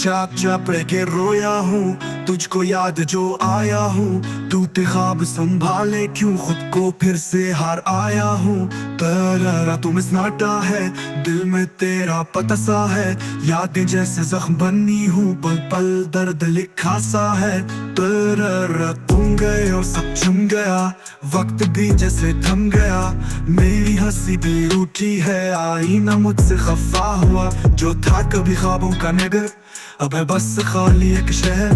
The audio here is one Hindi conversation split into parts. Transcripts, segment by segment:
चाप चाप रह के रोया हूँ, तुझको याद जो आया हूँ। तू ख्वाब संभाले क्यों, खुद को फिर से हार आया हूँ। तेरा तू मिसनाटा है, दिल में तेरा पता सा है। यादें जैसे जख्म बनी हूँ, पल पल दर्द लिखा सा है। तेरा तुम गए और सब जम गया, वक्त भी जैसे थम गया। मेरी हंसी भी रूठी है, आईना मुझसे खफा हुआ। जो था कभी ख्वाबों का नगर, अब है बस खाली एक शहर।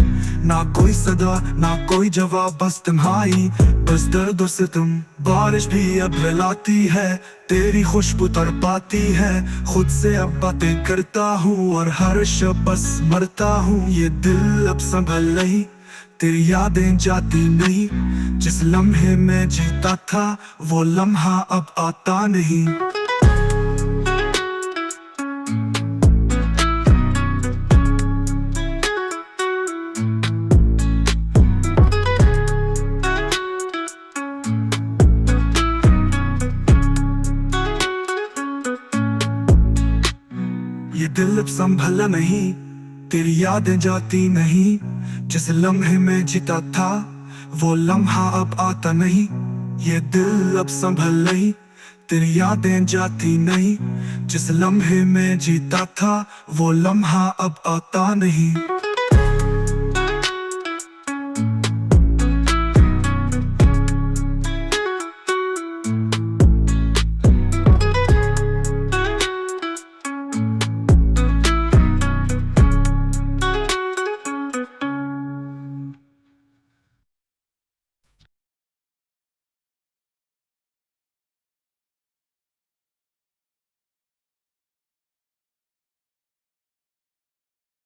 ना कोई सदा ना कोई जवाब, बस तन्हाई, बस दर्द से तुम। बारिश भी अब लाती है, तेरी खुशबू तड़पाती है। खुद से अब बातें करता हूँ और हर शब बस मरता हूँ। ये दिल अब संभल नहीं, तेरी यादें जाती नहीं। जिस लम्हे में जीता था, वो लम्हा अब आता नहीं। ये दिल अब संभला नहीं, तेरी यादें जाती नहीं। जिस लम्हे में जीता था, वो लम्हा अब आता नहीं। ये दिल अब संभल नहीं, तेरी यादें जाती नहीं। जिस लम्हे में जीता था, वो लम्हा अब आता नहीं।